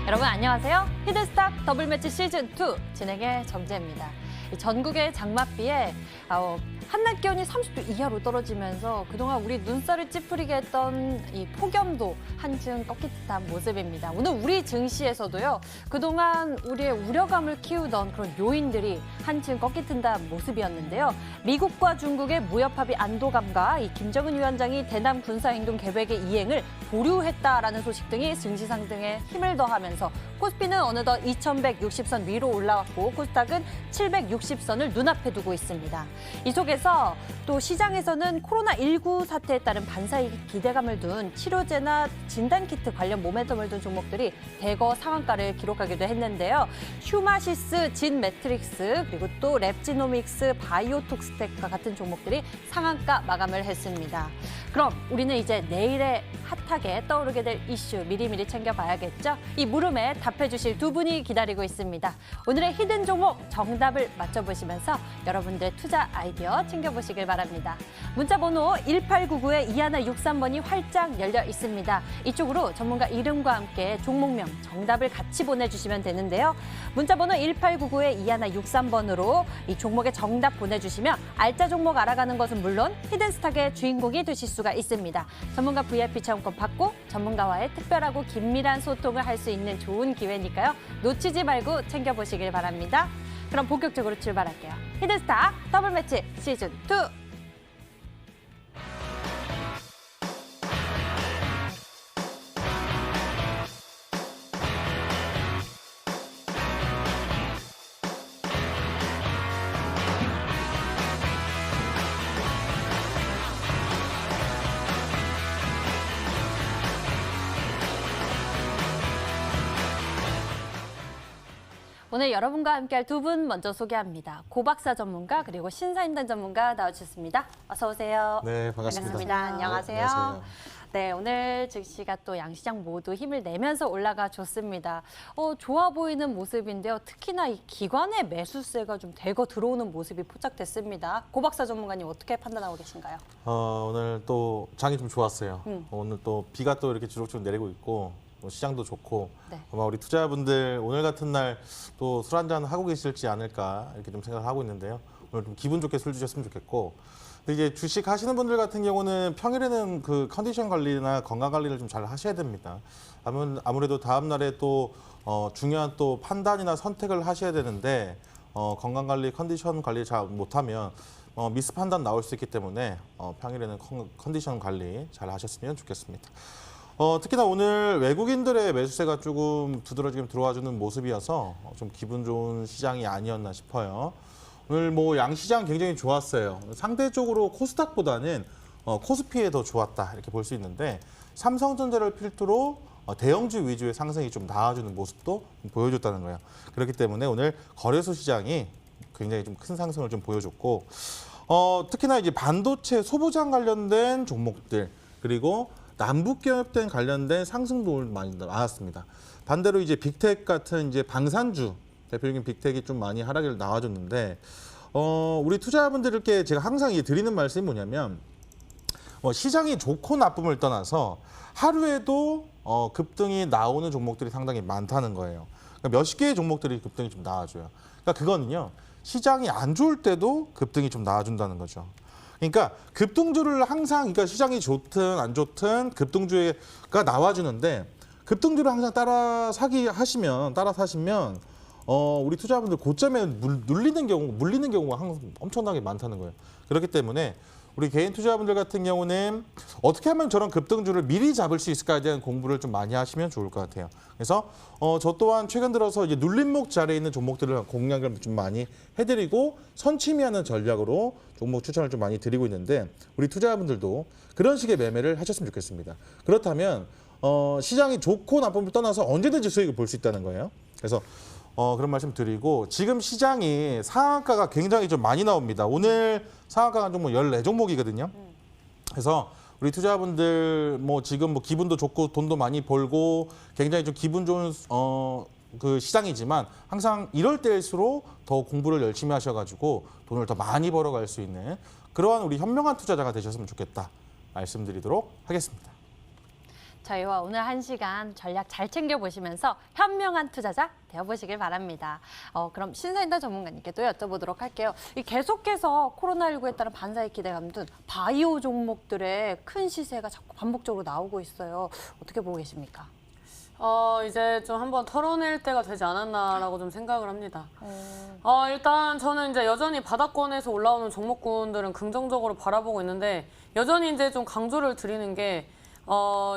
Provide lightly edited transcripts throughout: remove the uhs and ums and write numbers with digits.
여러분 안녕하세요. 히든스탁 더블매치 시즌2 진행의 정재입니다. 전국의 장맛비에 한낮 기온이 30도 이하로 떨어지면서 그동안 우리 눈살을 찌푸리게 했던 이 폭염도 한층 꺾인 듯한 모습입니다. 오늘 우리 증시에서도요. 그동안 우리의 우려감을 키우던 그런 요인들이 한층 꺾인 듯한 모습이었는데요. 미국과 중국의 무역 합의 안도감과 이 김정은 위원장이 대남 군사행동 계획의 이행을 보류했다라는 소식 등이 증시 상승에 힘을 더하면서 코스피는 어느덧 2160선 위로 올라왔고 코스닥은 760선을 눈앞에 두고 있습니다. 이 속에서 또 시장에서는 코로나19 사태에 따른 반사이익 기대감을 둔 치료제나 진단키트 관련 모멘텀을 둔 종목들이 대거 상한가를 기록하기도 했는데요. 휴마시스, 진매트릭스, 그리고 또 랩지노믹스, 바이오톡스텍과 같은 종목들이 상한가 마감을 했습니다. 그럼 우리는 이제 내일의 핫하게 떠오르게 될 이슈 미리미리 챙겨봐야겠죠? 이 물음에 답해주실 두 분이 기다리고 있습니다. 오늘의 히든 종목 정답을 맞춰보시면서 여러분들의 투자 아이디어 챙겨보시길 바랍니다. 문자번호 1899-2163번이 활짝 열려 있습니다. 이쪽으로 전문가 이름과 함께 종목명, 정답을 같이 보내주시면 되는데요. 문자번호 1899-2163번으로 이 종목의 정답 보내주시면 알짜 종목 알아가는 것은 물론 히든스탁의 주인공이 되실 수가 있습니다. 전문가 VIP 체험권 받고 전문가와의 특별하고 긴밀한 소통을 할 수 있는 좋은 기회니까요. 놓치지 말고 챙겨보시길 바랍니다. 그럼 본격적으로 출발할게요. 히든스탁 더블매치 시즌2. 오늘 여러분과 함께할 두 분 먼저 소개합니다. 고박사 전문가 그리고 신사임당 전문가 나와주셨습니다. 어서 오세요. 네, 반갑습니다. 안녕하세요. 안녕하세요. 네, 오늘 증시가 또 양시장 모두 힘을 내면서 올라가 줬습니다. 좋아 보이는 모습인데요. 특히나 이 기관의 매수세가 좀 대거 들어오는 모습이 포착됐습니다. 고박사 전문가님 어떻게 판단하고 계신가요? 오늘 또 장이 좀 좋았어요. 오늘 또 비가 또 이렇게 주룩주룩 내리고 있고 시장도 좋고 네. 아마 우리 투자자분들 오늘 같은 날 또 술 한잔 하고 계실지 않을까 이렇게 좀 생각을 하고 있는데요. 오늘 좀 기분 좋게 술 드셨으면 좋겠고 근데 이제 주식 하시는 분들 같은 경우는 평일에는 그 컨디션 관리나 건강 관리를 좀 잘 하셔야 됩니다. 아무래도 다음 날에 또 중요한 또 판단이나 선택을 하셔야 되는데 건강 관리, 컨디션 관리 잘 못하면 미스 판단 나올 수 있기 때문에 평일에는 컨디션 관리 잘 하셨으면 좋겠습니다. 특히나 오늘 외국인들의 매수세가 조금 두드러지게 들어와주는 모습이어서 좀 기분 좋은 시장이 아니었나 싶어요. 오늘 뭐 양시장 굉장히 좋았어요. 상대적으로 코스닥보다는 코스피에 더 좋았다 이렇게 볼 수 있는데 삼성전자를 필두로 대형주 위주의 상승이 좀 나와주는 모습도 보여줬다는 거예요. 그렇기 때문에 오늘 거래소 시장이 굉장히 좀 큰 상승을 좀 보여줬고 특히나 이제 반도체 소부장 관련된 종목들 그리고 남북경협된 관련된 상승도 많이 나왔습니다. 반대로 이제 빅텍 같은 이제 방산주 대표적인 빅텍이 좀 많이 하락을 나와줬는데 우리 투자자분들께 제가 항상 드리는 말씀이 뭐냐면 시장이 좋고 나쁨을 떠나서 하루에도 급등이 나오는 종목들이 상당히 많다는 거예요. 그러니까 몇십 개의 종목들이 급등이 좀 나와줘요. 그러니까 그거는요 시장이 안 좋을 때도 급등이 좀 나와준다는 거죠. 그러니까 급등주를 항상 그러니까 시장이 좋든 안 좋든 급등주가 나와주는데 급등주를 항상 따라 사시면 우리 투자자분들 고점에 물리는 경우가 항상 엄청나게 많다는 거예요. 그렇기 때문에 우리 개인 투자자분들 같은 경우는 어떻게 하면 저런 급등주를 미리 잡을 수 있을까에 대한 공부를 좀 많이 하시면 좋을 것 같아요. 그래서 저 또한 최근 들어서 이제 눌림목 자리에 있는 종목들을 공략을 좀 많이 해드리고 선취미하는 전략으로 종목 추천을 좀 많이 드리고 있는데 우리 투자자분들도 그런 식의 매매를 하셨으면 좋겠습니다. 그렇다면 시장이 좋고 나쁨을 떠나서 언제든지 수익을 볼 수 있다는 거예요. 그래서 그런 말씀 드리고 지금 시장이 상한가가 굉장히 좀 많이 나옵니다. 오늘 상한가가 좀 14종목이거든요. 그래서 우리 투자자분들 지금 기분도 좋고 돈도 많이 벌고 굉장히 좀 기분 좋은 그 시장이지만 항상 이럴 때일수록 더 공부를 열심히 하셔가지고 돈을 더 많이 벌어갈 수 있는 그러한 우리 현명한 투자자가 되셨으면 좋겠다 말씀드리도록 하겠습니다. 저희와 오늘 1시간 전략 잘 챙겨보시면서 현명한 투자자 되어보시길 바랍니다. 그럼 신사인더 전문가님께도 여쭤보도록 할게요. 계속해서 코로나19에 따른 반사의 기대감 등 바이오 종목들의 큰 시세가 자꾸 반복적으로 나오고 있어요. 어떻게 보고 계십니까? 이제 좀 한번 털어낼 때가 되지 않았나라고 좀 생각을 합니다. 일단 저는 이제 여전히 바닥권에서 올라오는 종목군들은 긍정적으로 바라보고 있는데 여전히 이제 좀 강조를 드리는 게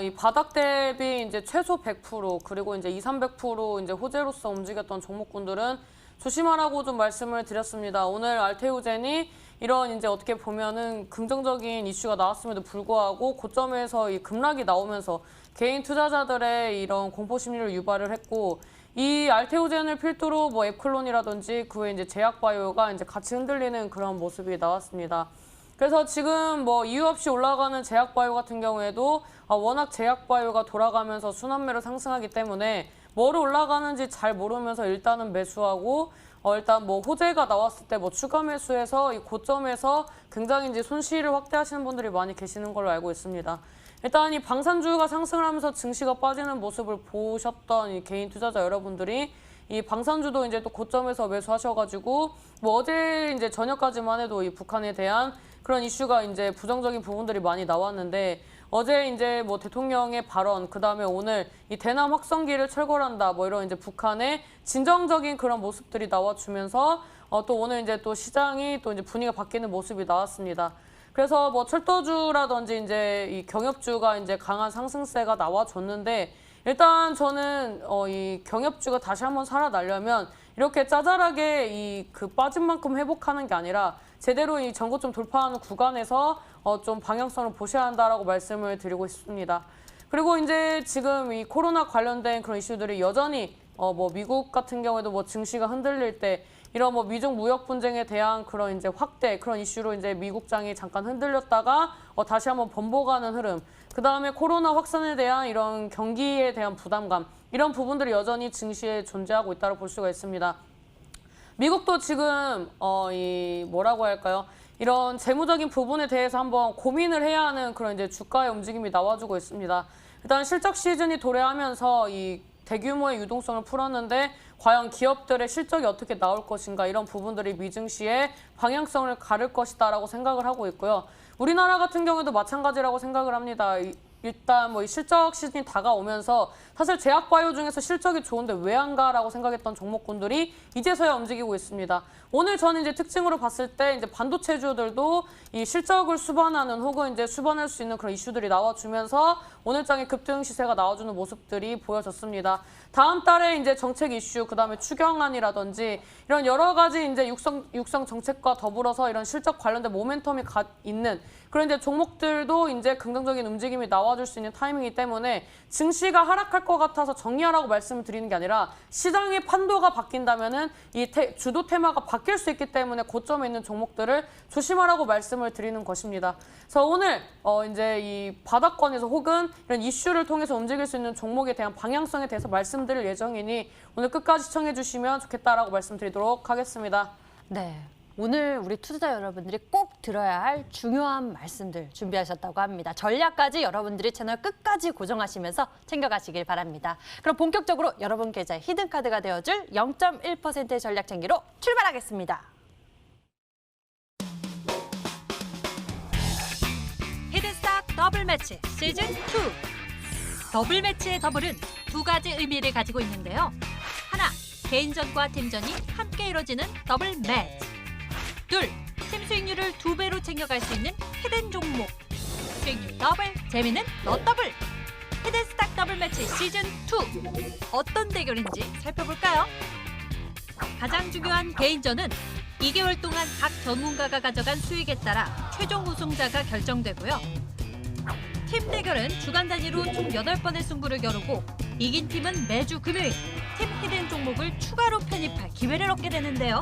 이 바닥 대비 이제 최소 100% 그리고 이제 200~300% 이제 호재로서 움직였던 종목군들은 조심하라고 좀 말씀을 드렸습니다. 오늘 알테오젠이 이런 이제 어떻게 보면은 긍정적인 이슈가 나왔음에도 불구하고 고점에서 이 급락이 나오면서 개인 투자자들의 이런 공포 심리를 유발을 했고 이 알테오젠을 필두로 뭐 앱클론이라든지 그 외에 이제 제약바이오가 이제 같이 흔들리는 그런 모습이 나왔습니다. 그래서 지금 뭐 이유 없이 올라가는 제약바이오 같은 경우에도 워낙 제약바이오가 돌아가면서 순환매로 상승하기 때문에 뭐로 올라가는지 잘 모르면서 일단은 매수하고 일단 뭐 호재가 나왔을 때 뭐 추가 매수해서 이 고점에서 굉장히 이제 손실을 확대하시는 분들이 많이 계시는 걸로 알고 있습니다. 일단 이 방산주가 상승을 하면서 증시가 빠지는 모습을 보셨던 이 개인 투자자 여러분들이 이 방산주도 이제 또 고점에서 매수하셔가지고 뭐 어제 이제 저녁까지만 해도 이 북한에 대한 그런 이슈가 이제 부정적인 부분들이 많이 나왔는데 어제 이제 뭐 대통령의 발언, 그다음에 오늘 이 대남 확성기를 철거한다, 뭐 이런 이제 북한의 진정적인 그런 모습들이 나와주면서 또 오늘 이제 또 시장이 또 이제 분위기가 바뀌는 모습이 나왔습니다. 그래서 뭐 철도주라든지 이제 이 경협주가 이제 강한 상승세가 나와줬는데 일단 저는 이 경협주가 다시 한번 살아나려면 이렇게 짜잘하게 이 그 빠진 만큼 회복하는 게 아니라 제대로 이 전고점 돌파하는 구간에서 좀 방향성을 보셔야 한다라고 말씀을 드리고 싶습니다. 그리고 이제 지금 이 코로나 관련된 그런 이슈들이 여전히 뭐 미국 같은 경우에도 뭐 증시가 흔들릴 때 이런 뭐 미중 무역 분쟁에 대한 그런 이제 확대 그런 이슈로 이제 미국장이 잠깐 흔들렸다가 다시 한번 번복하는 흐름. 그다음에 코로나 확산에 대한 이런 경기에 대한 부담감 이런 부분들이 여전히 증시에 존재하고 있다고 볼 수가 있습니다. 미국도 지금 이 뭐라고 할까요? 이런 재무적인 부분에 대해서 한번 고민을 해야 하는 그런 이제 주가의 움직임이 나와주고 있습니다. 일단 실적 시즌이 도래하면서 이 대규모의 유동성을 풀었는데 과연 기업들의 실적이 어떻게 나올 것인가 이런 부분들이 미증시의 방향성을 가를 것이다라고 생각을 하고 있고요. 우리나라 같은 경우에도 마찬가지라고 생각을 합니다. 일단 뭐 실적 시즌이 다가오면서 사실 제약바이오 중에서 실적이 좋은데 왜 안 가라고 생각했던 종목군들이 이제서야 움직이고 있습니다. 오늘 저는 이제 특징으로 봤을 때 이제 반도체주들도 이 실적을 수반하는 혹은 이제 수반할 수 있는 그런 이슈들이 나와주면서 오늘장의 급등 시세가 나와주는 모습들이 보여졌습니다. 다음 달에 이제 정책 이슈, 그다음에 추경안이라든지 이런 여러 가지 이제 육성 정책과 더불어서 이런 실적 관련된 모멘텀이 있는 그런 이제 종목들도 이제 긍정적인 움직임이 나와줄 수 있는 타이밍이기 때문에 증시가 하락할 것 같아서 정리하라고 말씀을 드리는 게 아니라 시장의 판도가 바뀐다면은 이 주도 테마가 바뀔 수 있기 때문에 고점에 있는 종목들을 조심하라고 말씀을 드리는 것입니다. 그래서 오늘 이제 이 바닥권에서 혹은 이런 이슈를 통해서 움직일 수 있는 종목에 대한 방향성에 대해서 말씀드릴 예정이니 오늘 끝까지 시청해 주시면 좋겠다라고 말씀드리도록 하겠습니다. 네. 오늘 우리 투자자 여러분들이 꼭 들어야 할 중요한 말씀들 준비하셨다고 합니다. 전략까지 여러분들이 채널 끝까지 고정하시면서 챙겨가시길 바랍니다. 그럼 본격적으로 여러분 계좌의 히든카드가 되어줄 0.1%의 전략 챙기로 출발하겠습니다. 히든스탁 더블 매치 시즌 2. 더블 매치의 더블은 두 가지 의미를 가지고 있는데요. 하나, 개인전과 팀전이 함께 이루어지는 더블 매치. 둘, 팀 수익률을 2배로 챙겨갈 수 있는 히든 종목. 수익률 더블, 재미는 너 더블. 히든스탁 더블 매치 시즌 2. 어떤 대결인지 살펴볼까요? 가장 중요한 개인전은 2개월 동안 각 전문가가 가져간 수익에 따라 최종 우승자가 결정되고요. 팀 대결은 주간 단위로 총 8번의 승부를 겨루고 이긴 팀은 매주 금요일 팀 히든 종목을 추가로 편입할 기회를 얻게 되는데요.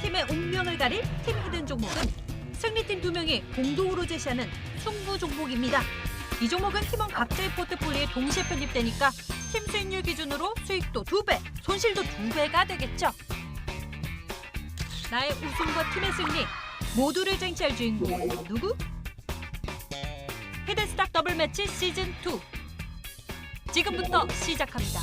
팀의 운명을 가릴 팀 히든 종목은 승리팀 2명이 공동으로 제시하는 승부 종목입니다. 이 종목은 팀원 각자의 포트폴리오에 동시에 편입되니까 팀 수익률 기준으로 수익도 2배, 손실도 2배가 되겠죠. 나의 우승과 팀의 승리 모두를 쟁취할 주인공은 누구? 히든스탁 더블 매치 시즌 2. 지금부터 시작합니다.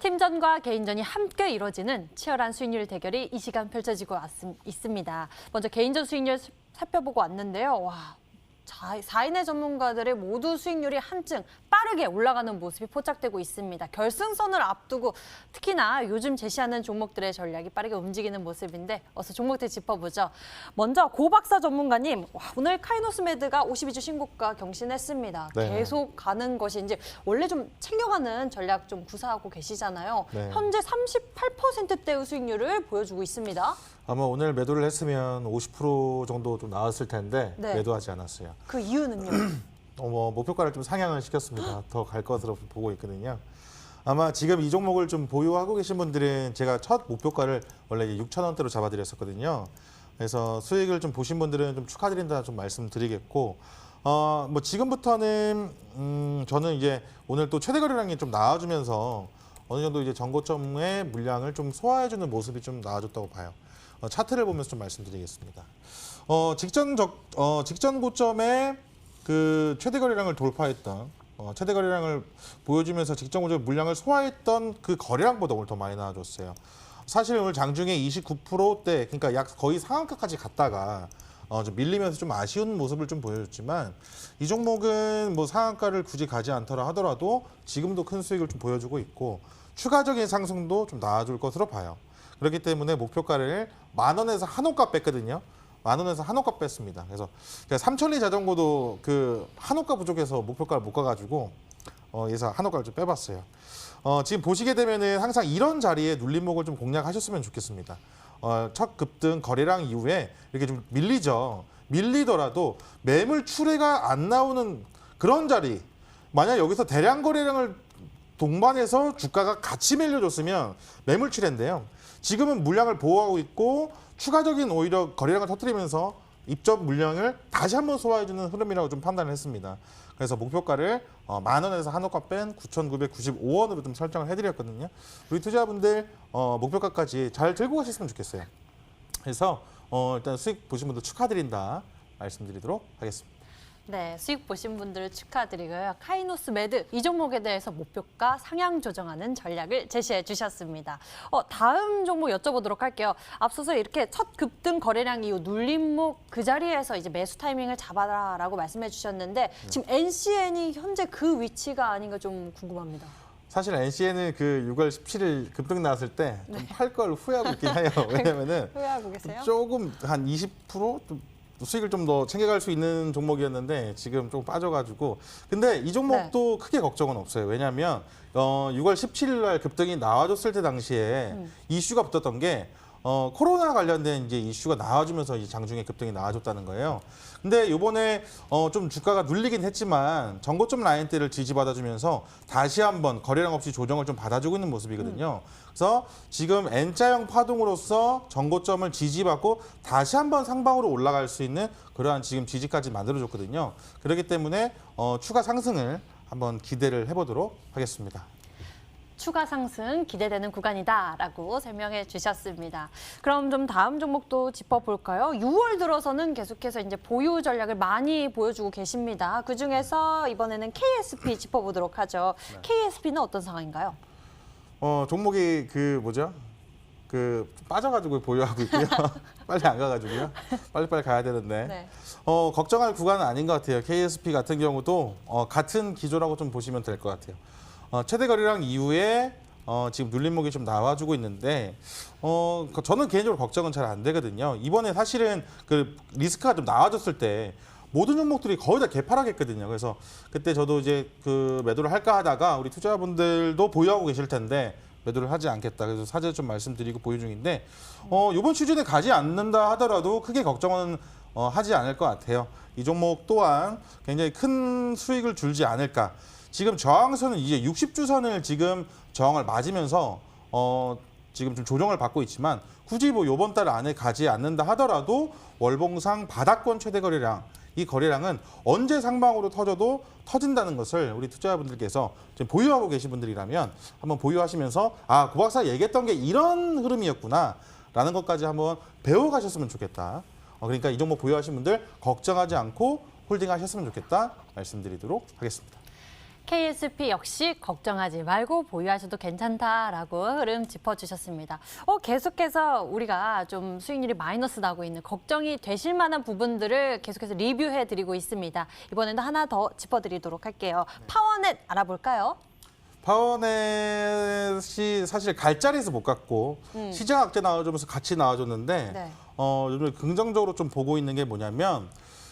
팀전과 개인전이 함께 이뤄지는 치열한 수익률 대결이 이 시간 펼쳐지고 있습니다. 먼저 개인전 수익률 살펴보고 왔는데요. 와, 4인의 전문가들의 모두 수익률이 한층 빠르게 올라가는 모습이 포착되고 있습니다. 결승선을 앞두고 특히나 요즘 제시하는 종목들의 전략이 빠르게 움직이는 모습인데 어서 종목들 짚어보죠. 먼저 고박사 전문가님, 와, 오늘 카이노스메드가 52주 신고가 경신했습니다. 네. 계속 가는 것이 이제 원래 좀 챙겨가는 전략 좀 구사하고 계시잖아요. 네. 현재 38%대의 수익률을 보여주고 있습니다. 아마 오늘 매도를 했으면 50% 정도 좀 나왔을 텐데 네. 매도하지 않았어요. 그 이유는요? 목표가를 좀 상향을 시켰습니다. 더 갈 것으로 보고 있거든요. 아마 지금 이 종목을 좀 보유하고 계신 분들은 제가 첫 목표가를 원래 6,000원대로 잡아드렸었거든요. 그래서 수익을 좀 보신 분들은 좀 축하드린다 좀 말씀드리겠고, 뭐 지금부터는 저는 이제 오늘 또 최대 거래량이 좀 나와주면서 어느 정도 이제 전고점의 물량을 좀 소화해주는 모습이 좀 나와줬다고 봐요. 차트를 보면서 좀 말씀드리겠습니다. 직전 고점에 그 최대 거래량을 돌파했던 최대 거래량을 보여주면서 직전 고점 물량을 소화했던 그 거래량보다 오늘 더 많이 나와줬어요. 사실 오늘 장중에 29%대, 그러니까 약 거의 상한가까지 갔다가 좀 밀리면서 좀 아쉬운 모습을 좀 보여줬지만 이 종목은 뭐 상한가를 굳이 가지 않더라 하더라도 지금도 큰 수익을 좀 보여주고 있고 추가적인 상승도 좀 나와줄 것으로 봐요. 그렇기 때문에 목표가를 10,000원에서 한호가 뺐거든요. 10,000원에서 한호가 뺐습니다. 그래서 제가 삼천리 자전거도 그 한호가 부족해서 목표가를 못 가가지고 그래서 한호가를 좀 빼봤어요. 지금 보시게 되면은 항상 이런 자리에 눌림목을 좀 공략하셨으면 좋겠습니다. 첫 급등 거래량 이후에 이렇게 좀 밀리죠. 밀리더라도 매물 출회가 안 나오는 그런 자리, 만약 여기서 대량 거래량을 동반해서 주가가 같이 밀려줬으면 매물 출회인데요. 지금은 물량을 보호하고 있고 추가적인 오히려 거래량을 터뜨리면서 입점 물량을 다시 한번 소화해주는 흐름이라고 좀 판단을 했습니다. 그래서 목표가를 10,000원에서 한호가 뺀 9,995원으로 좀 설정을 해드렸거든요. 우리 투자자분들 목표가까지 잘 들고 가셨으면 좋겠어요. 그래서 일단 수익 보신 분들 축하드린다 말씀드리도록 하겠습니다. 네, 수익 보신 분들 축하드리고요. 카이노스 매드 이 종목에 대해서 목표가 상향 조정하는 전략을 제시해 주셨습니다. 다음 종목 여쭤보도록 할게요. 앞서서 이렇게 첫 급등 거래량 이후 눌림목 그 자리에서 이제 매수 타이밍을 잡아라라고 말씀해 주셨는데 지금 NCN이 현재 그 위치가 아닌가 좀 궁금합니다. 사실 NCN은 그 6월 17일 급등 나왔을 때 좀 팔 걸 후회하고 있긴 해요. 왜냐면은 후회하고 계세요? 조금 한 20%좀 수익을 좀 더 챙겨갈 수 있는 종목이었는데 지금 좀 빠져가지고 근데 이 종목도 크게 걱정은 없어요. 왜냐하면 6월 17일 날 급등이 나와줬을 때 당시에 이슈가 붙었던 게 코로나 관련된 이제 이슈가 나와주면서 이제 장중에 급등이 나와줬다는 거예요. 근데 이번에 좀 주가가 눌리긴 했지만 전고점 라인대를 지지받아주면서 다시 한번 거래량 없이 조정을 좀 받아주고 있는 모습이거든요. 그래서 지금 N자형 파동으로서 전고점을 지지받고 다시 한번 상방으로 올라갈 수 있는 그러한 지금 지지까지 만들어줬거든요. 그렇기 때문에 추가 상승을 한번 기대를 해보도록 하겠습니다. 추가 상승 기대되는 구간이다라고 설명해 주셨습니다. 그럼 좀 다음 종목도 짚어볼까요? 6월 들어서는 계속해서 이제 보유 전략을 많이 보여주고 계십니다. 그 중에서 이번에는 KSP 짚어보도록 하죠. KSP는 어떤 상황인가요? 종목이 빠져가지고 보유하고 있고요. 빨리 안 가가지고요. 빨리빨리 가야 되는데. 네. 걱정할 구간은 아닌 것 같아요. KSP 같은 경우도 같은 기조라고 좀 보시면 될 것 같아요. 최대 거래량 이후에 지금 눌림목이 좀 나와주고 있는데 저는 개인적으로 걱정은 잘 안 되거든요. 이번에 사실은 그 리스크가 좀 나와줬을 때 모든 종목들이 거의 다 개파락했거든요. 그래서 그때 저도 이제 그 매도를 할까 하다가 우리 투자자분들도 보유하고 계실 텐데 매도를 하지 않겠다. 그래서 사전 좀 말씀드리고 보유 중인데 이번 시즌에 가지 않는다 하더라도 크게 걱정은 하지 않을 것 같아요. 이 종목 또한 굉장히 큰 수익을 줄지 않을까. 지금 저항선은 이제 60주선을 지금 저항을 맞으면서 지금 좀 조정을 받고 있지만 굳이 뭐 이번 달 안에 가지 않는다 하더라도 월봉상 바닥권 최대 거래량 이 거래량은 언제 상방으로 터져도 터진다는 것을 우리 투자자분들께서 지금 보유하고 계신 분들이라면 한번 보유하시면서 아, 고박사 얘기했던 게 이런 흐름이었구나 라는 것까지 한번 배워가셨으면 좋겠다. 그러니까 이 종목 보유하신 분들 걱정하지 않고 홀딩하셨으면 좋겠다 말씀드리도록 하겠습니다. KSP 역시 걱정하지 말고 보유하셔도 괜찮다라고 흐름 짚어주셨습니다. 계속해서 우리가 좀 수익률이 마이너스 나고 있는 걱정이 되실 만한 부분들을 계속해서 리뷰해드리고 있습니다. 이번에는 하나 더 짚어드리도록 할게요. 파워넷 알아볼까요? 파워넷이 사실 갈 자리에서 못 갔고 시장 악재 나와주면서 같이 나와줬는데 네. 요즘 긍정적으로 좀 보고 있는 게 뭐냐면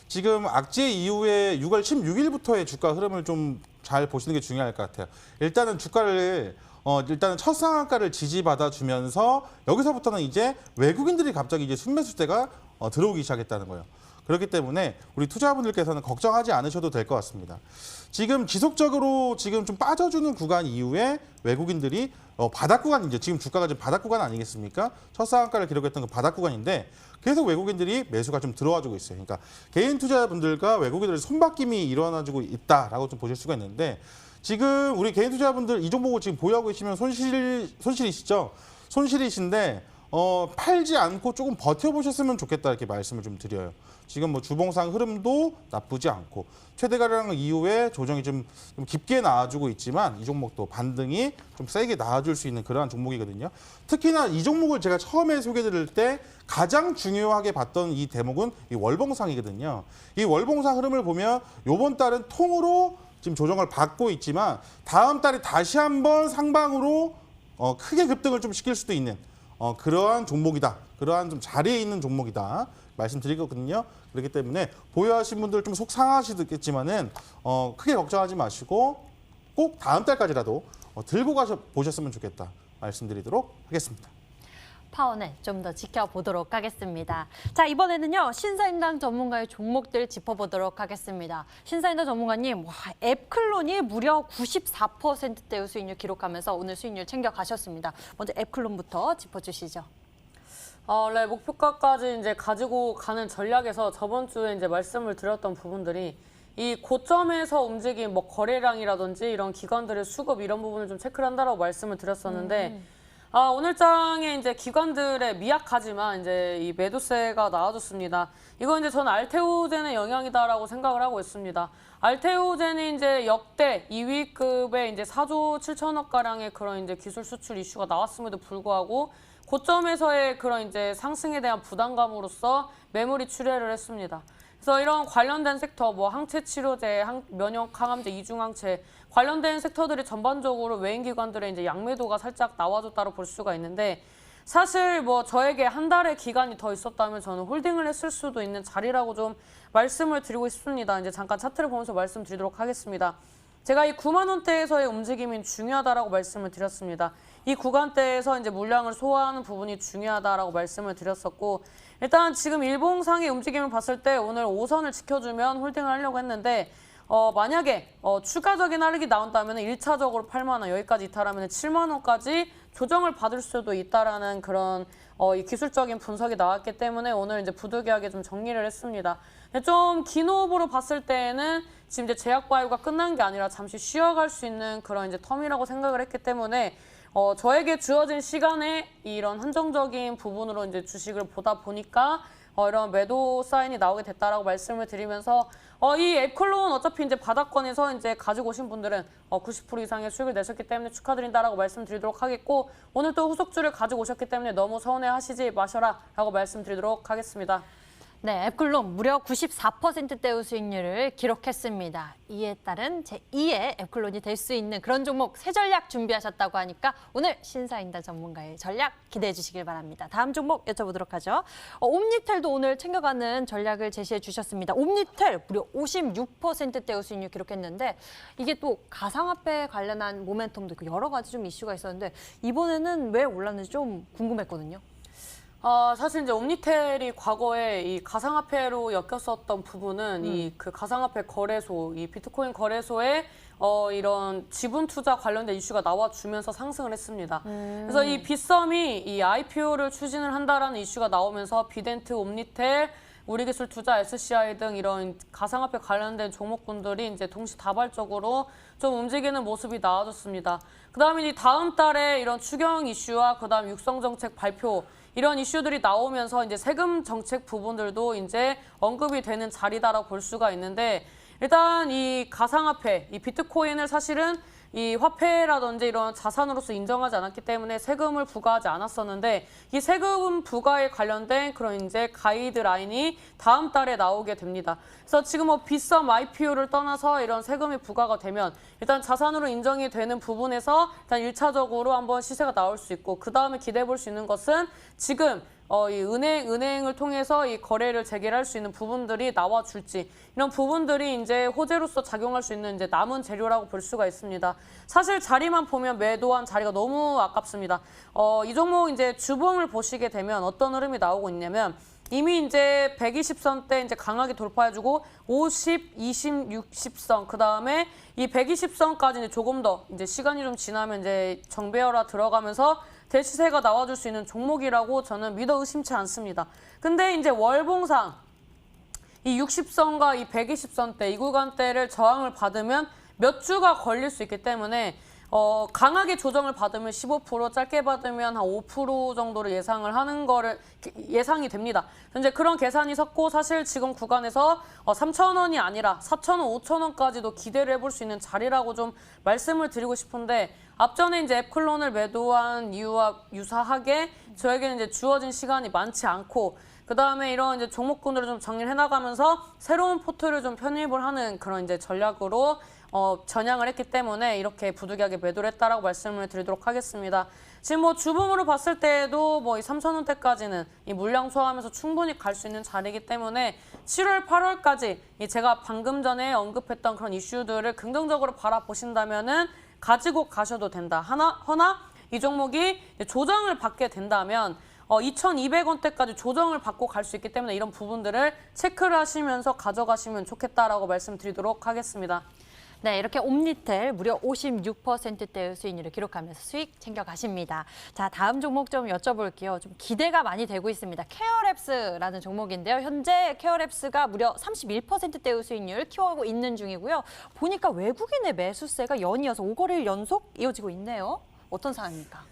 지금 악재 이후에 6월 16일부터의 주가 흐름을 좀 잘 보시는 게 중요할 것 같아요. 일단은 주가를 일단은 첫 상한가를 지지받아 주면서 여기서부터는 이제 외국인들이 갑자기 이제 순매수대가 들어오기 시작했다는 거예요. 그렇기 때문에 우리 투자자분들께서는 걱정하지 않으셔도 될 것 같습니다. 지금 지속적으로 지금 좀 빠져주는 구간 이후에 외국인들이 바닥 구간 이제 지금 주가가 지금 바닥 구간 아니겠습니까? 첫 상한가를 기록했던 그 바닥 구간인데 계속 외국인들이 매수가 좀 들어와주고 있어요. 그러니까 개인 투자자분들과 외국인들의 손바뀜이 일어나주고 있다라고 좀 보실 수가 있는데 지금 우리 개인 투자자분들 이 종목을 지금 보유하고 계시면 손실이시죠? 손실이신데 팔지 않고 조금 버텨보셨으면 좋겠다 이렇게 말씀을 좀 드려요. 지금 뭐 주봉상 흐름도 나쁘지 않고 최대 거래량 이후에 조정이 좀 깊게 나와주고 있지만 이 종목도 반등이 좀 세게 나와줄 수 있는 그러한 종목이거든요. 특히나 이 종목을 제가 처음에 소개드릴 때 가장 중요하게 봤던 이 대목은 이 월봉상이거든요. 이 월봉상 흐름을 보면 이번 달은 통으로 지금 조정을 받고 있지만 다음 달에 다시 한번 상방으로 크게 급등을 좀 시킬 수도 있는 그러한 종목이다. 그러한 좀 자리에 있는 종목이다. 말씀드리거든요. 그렇기 때문에 보유하신 분들 좀 속 상하시겠지만은 크게 걱정하지 마시고 꼭 다음 달까지라도 들고 보셨으면 좋겠다. 말씀드리도록 하겠습니다. 파워넷 좀 더 지켜보도록 하겠습니다. 자, 이번에는요. 신사임당 전문가의 종목들 짚어보도록 하겠습니다. 신사임당 전문가님, 앱클론이 무려 94%대의 수익률 기록하면서 오늘 수익률 챙겨가셨습니다. 먼저 앱클론부터 짚어주시죠. 원래 목표가까지 이제 가지고 가는 전략에서 저번 주에 이제 말씀을 드렸던 부분들이 이 고점에서 움직인 뭐 거래량이라든지 이런 기관들의 수급 이런 부분을 좀 체크를 한다라고 말씀을 드렸었는데 오늘장에 이제 기관들의 미약하지만 이제 이 매도세가 나와줬습니다. 이건 이제 저는 알테오젠의 영향이다라고 생각을 하고 있습니다. 알테오젠이 이제 역대 2위급의 이제 4조 7천억 가량의 그런 이제 기술 수출 이슈가 나왔음에도 불구하고 고점에서의 그런 이제 상승에 대한 부담감으로써 매물이 출회를 했습니다. 그래서 이런 관련된 섹터, 뭐 항체 치료제, 면역 항암제, 이중항체 관련된 섹터들이 전반적으로 외인 기관들의 이제 양매도가 살짝 나와줬다고 볼 수가 있는데 사실 뭐 저에게 한 달의 기간이 더 있었다면 저는 홀딩을 했을 수도 있는 자리라고 좀 말씀을 드리고 싶습니다. 이제 잠깐 차트를 보면서 말씀드리도록 하겠습니다. 제가 이 9만 원대에서의 움직임이 중요하다라고 말씀을 드렸습니다. 이 구간대에서 이제 물량을 소화하는 부분이 중요하다라고 말씀을 드렸었고 일단 지금 일봉상의 움직임을 봤을 때 오늘 5선을 지켜주면 홀딩을 하려고 했는데 만약에 추가적인 하락이 나온다면 1차적으로 8만 원 여기까지 이탈하면 7만 원까지 조정을 받을 수도 있다라는 그런 이 기술적인 분석이 나왔기 때문에 오늘 이제 부득이하게 좀 정리를 했습니다. 좀 긴 호흡으로 봤을 때에는 지금 이제 제약 바이오가 끝난 게 아니라 잠시 쉬어갈 수 있는 그런 이제 텀이라고 생각을 했기 때문에 저에게 주어진 시간에 이런 한정적인 부분으로 이제 주식을 보다 보니까 이런 매도 사인이 나오게 됐다라고 말씀을 드리면서 이 앱클론 어차피 이제 바닥권에서 이제 가지고 오신 분들은 90% 이상의 수익을 내셨기 때문에 축하드린다라고 말씀드리도록 하겠고 오늘 또 후속주를 가지고 오셨기 때문에 너무 서운해하시지 마셔라라고 말씀드리도록 하겠습니다. 네, 앱클론 무려 94%대의 수익률을 기록했습니다. 이에 따른 제2의 앱클론이 될 수 있는 그런 종목 새 전략 준비하셨다고 하니까 오늘 신사임당 전문가의 전략 기대해 주시길 바랍니다. 다음 종목 여쭤보도록 하죠. 옴니텔도 오늘 챙겨가는 전략을 제시해 주셨습니다. 옴니텔 무려 56%대의 수익률 기록했는데 이게 또 가상화폐 관련한 모멘텀도 있고 여러 가지 좀 이슈가 있었는데 이번에는 왜 올랐는지 좀 궁금했거든요. 사실 이제 옴니텔이 과거에 이 가상화폐로 엮였었던 부분은 이 그 가상화폐 거래소, 이 비트코인 거래소에 이런 지분 투자 관련된 이슈가 나와주면서 상승을 했습니다. 그래서 이 빗썸이 이 IPO를 추진을 한다라는 이슈가 나오면서 비덴트, 옴니텔, 우리기술투자, SCI 등 이런 가상화폐 관련된 종목군들이 이제 동시다발적으로 좀 움직이는 모습이 나와줬습니다. 그다음에 이 다음 달에 이런 추경 이슈와 그다음 육성정책 발표 이런 이슈들이 나오면서 이제 세금 정책 부분들도 이제 언급이 되는 자리다라고 볼 수가 있는데 일단 이 가상화폐, 이 비트코인을 사실은 이 화폐라든지 이런 자산으로서 인정하지 않았기 때문에 세금을 부과하지 않았었는데 이 세금 부과에 관련된 그런 이제 가이드라인이 다음 달에 나오게 됩니다. 그래서 지금 뭐 빗썸 IPO를 떠나서 이런 세금이 부과가 되면 일단 자산으로 인정이 되는 부분에서 일단 1차적으로 한번 시세가 나올 수 있고 그 다음에 기대해 볼 수 있는 것은 지금 이 은행을 통해서 이 거래를 재개할 수 있는 부분들이 나와줄지 이런 부분들이 이제 호재로서 작용할 수 있는 이제 남은 재료라고 볼 수가 있습니다. 사실 자리만 보면 매도한 자리가 너무 아깝습니다. 이 종목 이제 주봉을 보시게 되면 어떤 흐름이 나오고 있냐면 이미 이제 120선 대 이제 강하게 돌파해주고 50, 20, 60선 그 다음에 이 120선까지 이제 조금 더 이제 시간이 좀 지나면 이제 정배열화 들어가면서 대시세가 나와줄 수 있는 종목이라고 저는 믿어 의심치 않습니다. 근데 이제 월봉상 이 60선과 이 120선대 이 구간대를 저항을 받으면 몇 주가 걸릴 수 있기 때문에 강하게 조정을 받으면 15%, 짧게 받으면 한 5% 정도를 예상을 하는 거를 예상이 됩니다. 이제 그런 계산이 섰고 사실 지금 구간에서 3,000원이 아니라 4,000원, 5,000원까지도 기대를 해볼 수 있는 자리라고 좀 말씀을 드리고 싶은데 앞전에 이제 앱클론을 매도한 이유와 유사하게 저에게는 이제 주어진 시간이 많지 않고 그 다음에 이런 이제 종목군들을 좀 정리를 해나가면서 새로운 포트를 좀 편입을 하는 그런 이제 전략으로 전향을 했기 때문에 이렇게 부득이하게 매도를 했다라고 말씀을 드리도록 하겠습니다. 지금 뭐 주봉으로 봤을 때에도 뭐 이 3,000원대까지는 이 물량 소화하면서 충분히 갈 수 있는 자리이기 때문에 7월, 8월까지 이 제가 방금 전에 언급했던 그런 이슈들을 긍정적으로 바라보신다면은 가지고 가셔도 된다. 허나 이 종목이 조정을 받게 된다면 2,200원대까지 조정을 받고 갈 수 있기 때문에 이런 부분들을 체크를 하시면서 가져가시면 좋겠다라고 말씀드리도록 하겠습니다. 네, 이렇게 옴니텔 무려 56%대의 수익률을 기록하면서 수익 챙겨가십니다. 자, 다음 종목 좀 여쭤볼게요. 좀 기대가 많이 되고 있습니다. 케어랩스라는 종목인데요. 현재 케어랩스가 무려 31%대의 수익률 키워가고 있는 중이고요. 보니까 외국인의 매수세가 연이어서 5거래일 연속 이어지고 있네요. 어떤 상황입니까?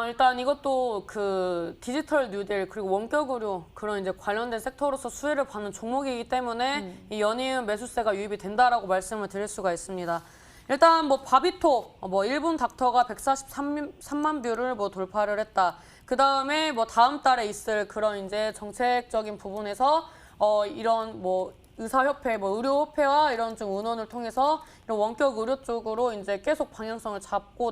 일단 이것도 그 디지털 뉴딜 그리고 원격 의료 그런 이제 관련된 섹터로서 수혜를 받는 종목이기 때문에 이 연이은 매수세가 유입이 된다라고 말씀을 드릴 수가 있습니다. 일단 뭐 바비토, 뭐 일본 닥터가 143만 뷰를 뭐 돌파를 했다. 그 다음에 뭐 다음 달에 있을 그런 이제 정책적인 부분에서 이런 뭐 의사협회, 뭐 의료협회와 이런 좀 의논을 통해서 이런 원격 의료 쪽으로 이제 계속 방향성을 잡고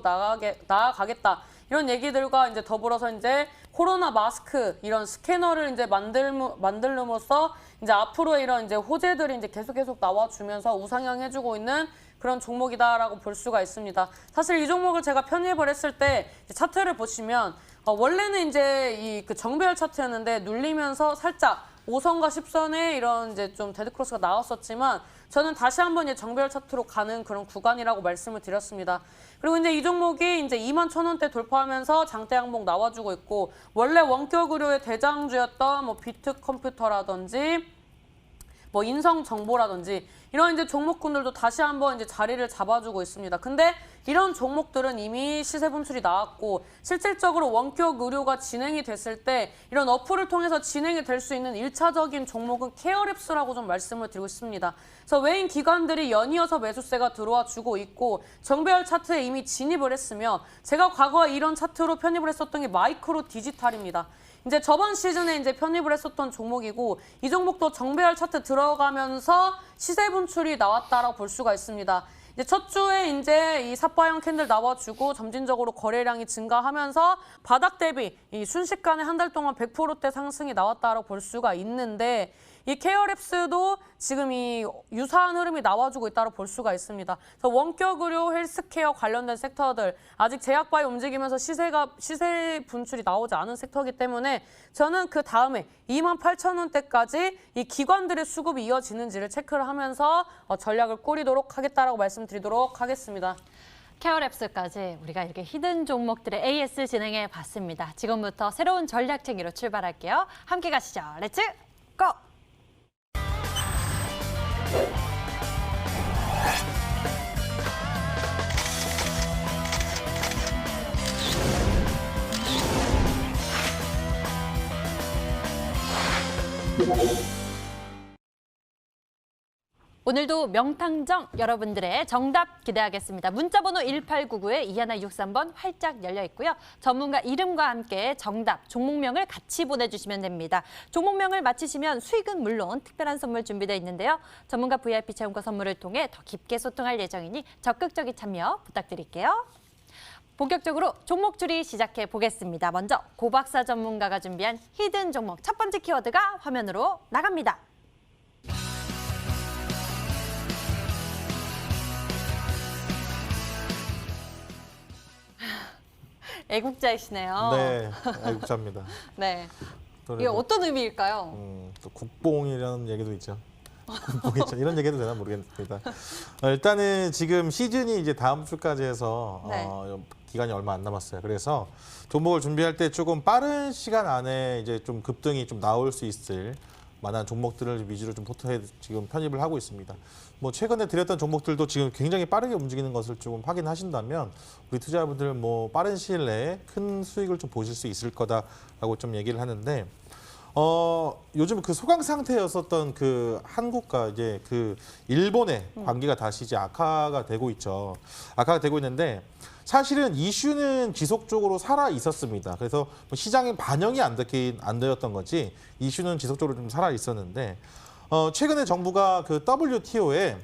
나아가겠다. 이런 얘기들과 이제 더불어서 이제 코로나 마스크 이런 스캐너를 이제 만들므로써 이제 앞으로 이런 이제 호재들이 이제 계속 나와주면서 우상향해주고 있는 그런 종목이다라고 볼 수가 있습니다. 사실 이 종목을 제가 편입을 했을 때 차트를 보시면 원래는 이제 이 그 정배열 차트였는데 눌리면서 살짝 5선과 10선에 이런 이제 좀 데드크로스가 나왔었지만 저는 다시 한번 이제 정배열 차트로 가는 그런 구간이라고 말씀을 드렸습니다. 그리고 이제 이 종목이 이제 21,000원대 돌파하면서 장대 항목 나와주고 있고 원래 원격 의료의 대장주였던 뭐 비트 컴퓨터라든지 뭐 인성 정보라든지 이런 이제 종목군들도 다시 한번 이제 자리를 잡아주고 있습니다. 근데 이런 종목들은 이미 시세 분출이 나왔고 실질적으로 원격 의료가 진행이 됐을 때 이런 어플을 통해서 진행이 될 수 있는 1차적인 종목은 케어랩스라고 좀 말씀을 드리고 싶습니다. 그래서 외인 기관들이 연이어서 매수세가 들어와 주고 있고 정배열 차트에 이미 진입을 했으며 제가 과거에 이런 차트로 편입을 했었던 게 마이크로 디지털입니다. 이제 저번 시즌에 이제 편입을 했었던 종목이고 이 종목도 정배열 차트 들어가면서 시세 분출이 나왔다라고 볼 수가 있습니다. 이제 첫 주에 이제 이 삿바형 캔들 나와주고 점진적으로 거래량이 증가하면서 바닥 대비 이 순식간에 한 달 동안 100%대 상승이 나왔다라고 볼 수가 있는데 이 케어랩스도 지금 이 유사한 흐름이 나와주고 있다고 볼 수가 있습니다. 그래서 원격 의료, 헬스케어 관련된 섹터들 아직 제약바에 움직이면서 시세 분출이 나오지 않은 섹터이기 때문에 저는 그 다음에 28,000원대까지 이 기관들의 수급이 이어지는지를 체크를 하면서 전략을 꾸리도록 하겠다라고 말씀드리도록 하겠습니다. 케어랩스까지 우리가 이렇게 히든 종목들의 AS 진행해 봤습니다. 지금부터 새로운 전략쟁이로 출발할게요. 함께 가시죠. 렛츠 고! 오늘도 명탕정 여러분들의 정답 기대하겠습니다. 문자번호 1899-2163번 활짝 열려 있고요. 전문가 이름과 함께 정답, 종목명을 같이 보내주시면 됩니다. 종목명을 맞히시면 수익은 물론 특별한 선물 준비되어 있는데요. 전문가 VIP 체험과 선물을 통해 더 깊게 소통할 예정이니 적극적인 참여 부탁드릴게요. 본격적으로 종목 추리 시작해 보겠습니다. 먼저 고박사 전문가가 준비한 히든 종목 첫 번째 키워드가 화면으로 나갑니다. 애국자이시네요. 네, 애국자입니다. 네. 또 이게 어떤 의미일까요? 또 국뽕이라는 얘기도 있죠. 국뽕이죠. 이런 얘기도 되나 모르겠습니다. 일단은 지금 시즌이 이제 다음 주까지 해서 네. 기간이 얼마 안 남았어요. 그래서 종목을 준비할 때 조금 빠른 시간 안에 이제 좀 급등이 좀 나올 수 있을 만한 종목들을 위주로 좀 포트에 지금 편입을 하고 있습니다. 뭐 최근에 드렸던 종목들도 지금 굉장히 빠르게 움직이는 것을 조금 확인하신다면 우리 투자자분들 뭐 빠른 시일 내에 큰 수익을 좀 보실 수 있을 거다라고 좀 얘기를 하는데 요즘 그 소강 상태였었던 그 한국과 이제 그 일본의 관계가 다시 이제 악화가 되고 있죠. 악화가 되고 있는데 사실은 이슈는 지속적으로 살아 있었습니다. 그래서 뭐 시장에 반영이 안 되었던 거지 이슈는 지속적으로 좀 살아 있었는데 최근에 정부가 그 WTO에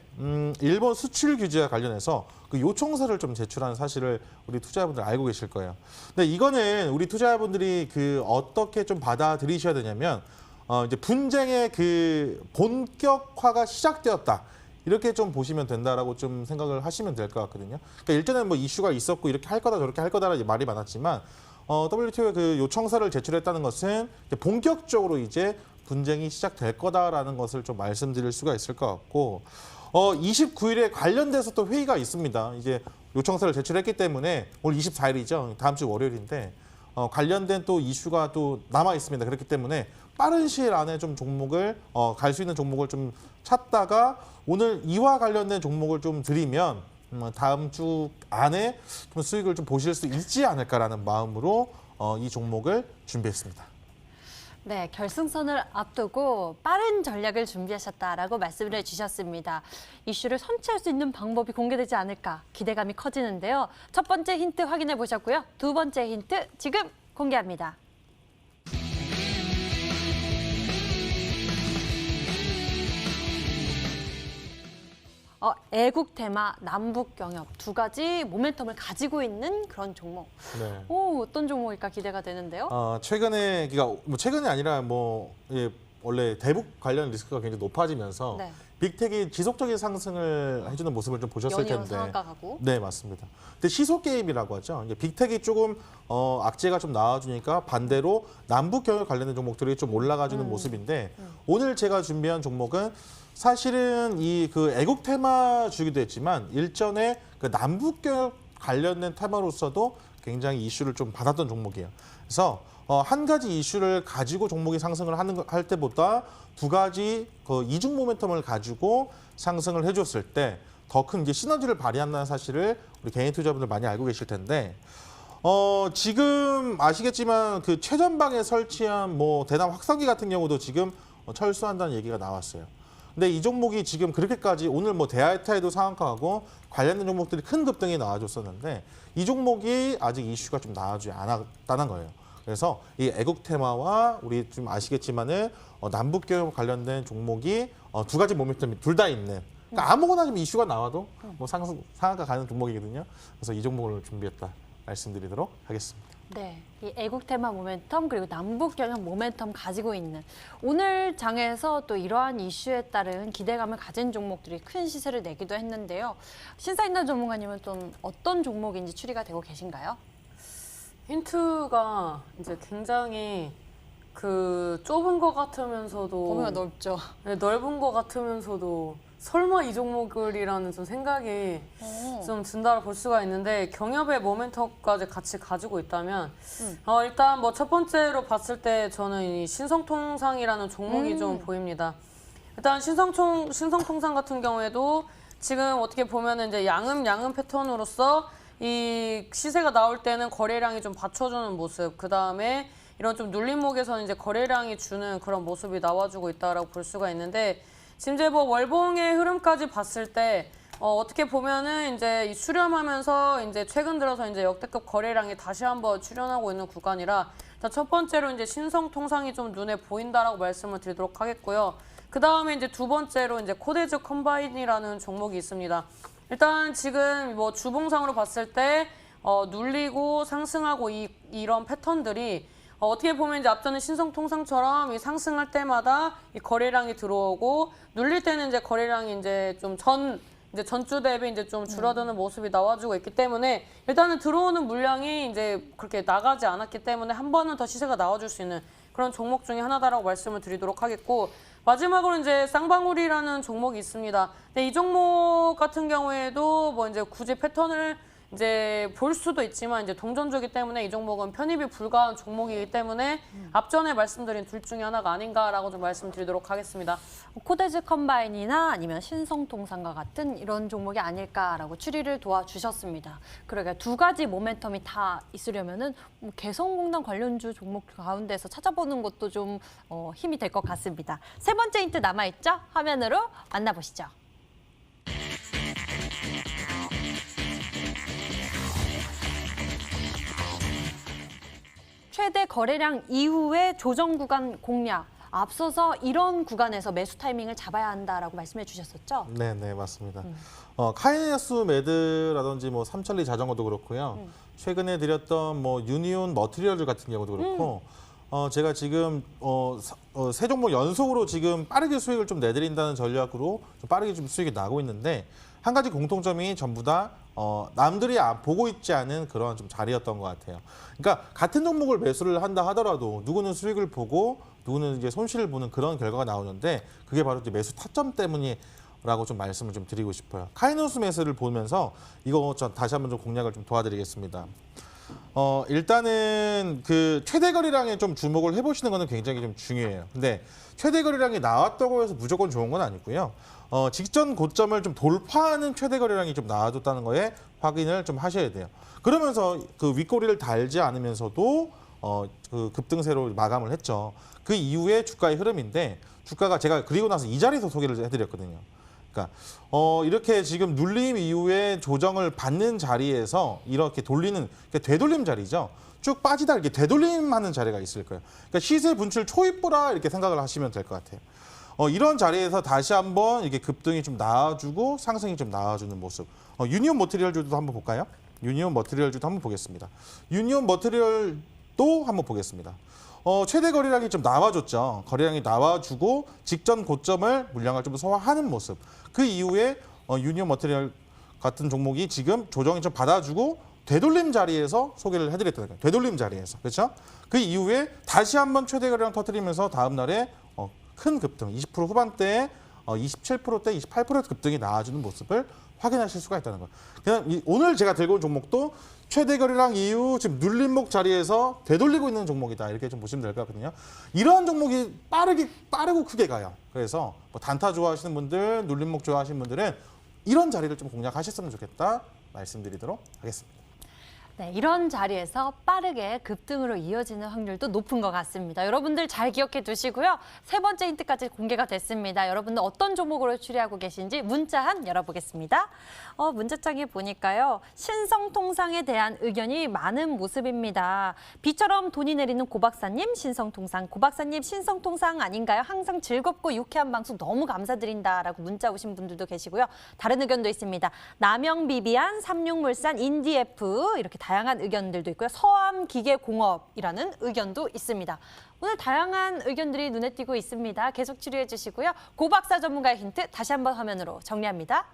일본 수출 규제와 관련해서 그 요청서를 좀 제출한 사실을 우리 투자자분들 알고 계실 거예요. 근데 이거는 우리 투자자분들이 그 어떻게 좀 받아들이셔야 되냐면 이제 분쟁의 그 본격화가 시작되었다. 이렇게 좀 보시면 된다라고 좀 생각을 하시면 될 것 같거든요. 그러니까 일전에는 뭐 이슈가 있었고 이렇게 할 거다 저렇게 할 거다라는 말이 많았지만 WTO에 그 요청서를 제출했다는 것은 본격적으로 이제 분쟁이 시작될 거다라는 것을 좀 말씀드릴 수가 있을 것 같고 29일에 관련돼서 또 회의가 있습니다. 이제 요청서를 제출했기 때문에 오늘 24일이죠. 다음 주 월요일인데 관련된 또 이슈가 또 남아 있습니다. 그렇기 때문에 빠른 시일 안에 좀 종목을 갈 수 있는 종목을 좀 찾다가 오늘 이와 관련된 종목을 좀 드리면 다음 주 안에 좀 수익을 좀 보실 수 있지 않을까라는 마음으로 이 종목을 준비했습니다. 네, 결승선을 앞두고 빠른 전략을 준비하셨다라고 말씀을 해주셨습니다. 이슈를 선취할 수 있는 방법이 공개되지 않을까 기대감이 커지는데요. 첫 번째 힌트 확인해 보셨고요. 두 번째 힌트 지금 공개합니다. 애국 테마, 남북 경협 두 가지 모멘텀을 가지고 있는 그런 종목. 네. 어떤 종목일까 기대가 되는데요. 최근에 뭐 최근이 아니라 원래 대북 관련 리스크가 굉장히 높아지면서 네. 빅텍이 지속적인 상승을 해주는 모습을 좀 보셨을 연이어 텐데. 상한가 가고. 네, 맞습니다. 근데 시소 게임이라고 하죠. 이제 빅텍이 조금 악재가 좀 나와주니까 반대로 남북 경협 관련된 종목들이 좀 올라가주는 모습인데 오늘 제가 준비한 종목은 사실은 이 그 애국 테마 주기도 했지만 일전에 그 남북 경협 관련된 테마로서도 굉장히 이슈를 좀 받았던 종목이에요. 그래서 한 가지 이슈를 가지고 종목이 상승을 할 때보다 두 가지 그 이중 모멘텀을 가지고 상승을 해줬을 때 더 큰 이제 시너지를 발휘한다는 사실을 우리 개인 투자분들 많이 알고 계실 텐데 지금 아시겠지만 그 최전방에 설치한 뭐 대남 확성기 같은 경우도 지금 철수한다는 얘기가 나왔어요. 근데 이 종목이 지금 그렇게까지 오늘 뭐 대하타에도 상한가하고 관련된 종목들이 큰 급등이 나와줬었는데 이 종목이 아직 이슈가 좀 나와주지 않았다는 거예요. 그래서 이 애국 테마와 우리 좀 아시겠지만은 남북 경협 관련된 종목이 두 가지 모멘텀이 둘 다 있는. 그러니까 아무거나 좀 이슈가 나와도 뭐 상한가 가는 종목이거든요. 그래서 이 종목을 준비했다 말씀드리도록 하겠습니다. 네, 이 애국 테마 모멘텀 그리고 남북 경협 모멘텀 가지고 있는 오늘 장에서 또 이러한 이슈에 따른 기대감을 가진 종목들이 큰 시세를 내기도 했는데요. 신사임당 전문가님은 좀 어떤 종목인지 추리가 되고 계신가요? 힌트가 이제 굉장히 그 좁은 것 같으면서도 범위가 넓죠. 네, 넓은 것 같으면서도 설마 이 종목을이라는 좀 생각이 좀 든다고 볼 수가 있는데 경협의 모멘텀까지 같이 가지고 있다면 일단 뭐 첫 번째로 봤을 때 저는 이 신성통상이라는 종목이 좀 보입니다. 일단 신성통상 같은 경우에도 지금 어떻게 보면은 이제 양음 패턴으로서 이 시세가 나올 때는 거래량이 좀 받쳐주는 모습, 그 다음에 이런 좀 눌림목에서는 이제 거래량이 주는 그런 모습이 나와주고 있다라고 볼 수가 있는데 지금 이제 뭐 월봉의 흐름까지 봤을 때 어떻게 보면은 이제 수렴하면서 이제 최근 들어서 이제 역대급 거래량이 다시 한번 출현하고 있는 구간이라 일단 첫 번째로 이제 신성통상이 좀 눈에 보인다라고 말씀을 드리도록 하겠고요. 그 다음에 이제 두 번째로 이제 코데즈 컴바인이라는 종목이 있습니다. 일단 지금 뭐 주봉상으로 봤을 때 눌리고 상승하고 이런 패턴들이 어떻게 보면 이제 앞전에 신성통상처럼 이 상승할 때마다 이 거래량이 들어오고 눌릴 때는 이제 거래량이 이제 좀 전주 대비 이제 좀 줄어드는 모습이 나와주고 있기 때문에 일단은 들어오는 물량이 이제 그렇게 나가지 않았기 때문에 한 번은 더 시세가 나와줄 수 있는 그런 종목 중에 하나다라고 말씀을 드리도록 하겠고 마지막으로 이제 쌍방울이라는 종목이 있습니다. 근데 이 종목 같은 경우에도 뭐 이제 굳이 패턴을 이제 볼 수도 있지만 이제 동전주기 때문에 이 종목은 편입이 불가한 종목이기 때문에 앞전에 말씀드린 둘 중에 하나가 아닌가라고 좀 말씀드리도록 하겠습니다. 코데즈 컴바인이나 아니면 신성통상과 같은 이런 종목이 아닐까라고 추리를 도와주셨습니다. 그러니까 두 가지 모멘텀이 다 있으려면은 개성공단 관련주 종목 가운데서 찾아보는 것도 좀 힘이 될 것 같습니다. 세 번째 힌트 남아있죠? 화면으로 만나보시죠. 최대 거래량 이후의 조정 구간 공략. 앞서서 이런 구간에서 매수 타이밍을 잡아야 한다라고 말씀해 주셨었죠? 네, 맞습니다. 카이네스 매드라든지 뭐 삼천리 자전거도 그렇고요. 최근에 드렸던 뭐 유니온 머티리얼즈 같은 경우도 그렇고 제가 지금 세 종목 연속으로 지금 빠르게 수익을 좀 내드린다는 전략으로 좀 빠르게 좀 수익이 나고 있는데 한 가지 공통점이 전부 다 남들이 보고 있지 않은 그런 좀 자리였던 것 같아요. 그러니까 같은 종목을 매수를 한다 하더라도 누구는 수익을 보고 누구는 이제 손실을 보는 그런 결과가 나오는데 그게 바로 이제 매수 타점 때문이라고 좀 말씀을 좀 드리고 싶어요. 카이누스 매수를 보면서 이거 좀 다시 한번 좀 공략을 좀 도와드리겠습니다. 일단은 그 최대 거래량에 좀 주목을 해보시는 거는 굉장히 좀 중요해요. 근데 최대 거래량이 나왔다고 해서 무조건 좋은 건 아니고요. 직전 고점을 좀 돌파하는 최대 거래량이 좀 나와줬다는 거에 확인을 좀 하셔야 돼요. 그러면서 그 윗꼬리를 달지 않으면서도 그 급등세로 마감을 했죠. 그 이후에 주가의 흐름인데 주가가 제가 그리고 나서 이 자리에서 소개를 해드렸거든요. 그러니까 이렇게 지금 눌림 이후에 조정을 받는 자리에서 이렇게 돌리는 되돌림 자리죠. 쭉 빠지다 이렇게 되돌림하는 자리가 있을 거예요. 그러니까 시세 분출 초입부라 이렇게 생각을 하시면 될 것 같아요. 이런 자리에서 다시 한번 이렇게 급등이 좀 나와주고 상승이 좀 나와주는 모습. 유니온 머티리얼주도 한번 볼까요? 유니온 머티리얼주도 한번 보겠습니다. 유니온 머티리얼도 한번 보겠습니다. 최대 거래량이 좀 나와줬죠. 거래량이 나와주고 직전 고점을 물량을 좀 소화하는 모습. 그 이후에 유니온 머티리얼 같은 종목이 지금 조정이 좀 받아주고 되돌림 자리에서 소개를 해드렸다는 거예요. 되돌림 자리에서. 그렇죠? 그 이후에 다시 한번 최대 거래량 터뜨리면서 다음 날에 큰 급등, 20% 후반대에 27%대, 28% 급등이 나와주는 모습을 확인하실 수가 있다는 거예요. 그냥 오늘 제가 들고 온 종목도 최대 거래량 이후 지금 눌림목 자리에서 되돌리고 있는 종목이다. 이렇게 좀 보시면 될 것 같거든요. 이런 종목이 빠르고 크게 가요. 그래서 뭐 단타 좋아하시는 분들, 눌림목 좋아하시는 분들은 이런 자리를 좀 공략하셨으면 좋겠다 말씀드리도록 하겠습니다. 네, 이런 자리에서 빠르게 급등으로 이어지는 확률도 높은 것 같습니다. 여러분들 잘 기억해 두시고요. 세 번째 힌트까지 공개가 됐습니다. 여러분들 어떤 종목으로 추리하고 계신지 문자한 열어보겠습니다. 문자창에 보니까요. 신성통상에 대한 의견이 많은 모습입니다. 비처럼 돈이 내리는 고박사님, 신성통상. 고박사님, 신성통상 아닌가요? 항상 즐겁고 유쾌한 방송 너무 감사드린다라고 문자 오신 분들도 계시고요. 다른 의견도 있습니다. 남영비비안, 삼육물산, 인디F 이렇게 다양한 의견들도 있고요. 서암기계공업이라는 의견도 있습니다. 오늘 다양한 의견들이 눈에 띄고 있습니다. 계속 추리해 주시고요. 고박사 전문가의 힌트 다시 한번 화면으로 정리합니다.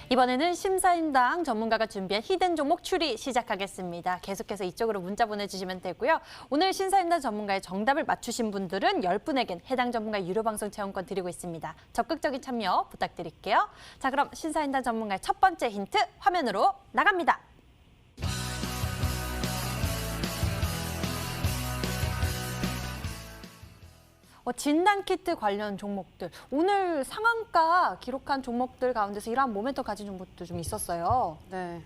이번에는 심사임당 전문가가 준비한 히든 종목 추리 시작하겠습니다. 계속해서 이쪽으로 문자 보내주시면 되고요. 오늘 심사임당 전문가의 정답을 맞추신 분들은 10분에겐 해당 전문가 유료 방송 체험권 드리고 있습니다. 적극적인 참여 부탁드릴게요. 자, 그럼 심사임당 전문가의 첫 번째 힌트 화면으로 나갑니다. 진단키트 관련 종목들, 오늘 상한가 기록한 종목들 가운데서 이러한 모멘텀 가진 종목도 좀 있었어요. 네.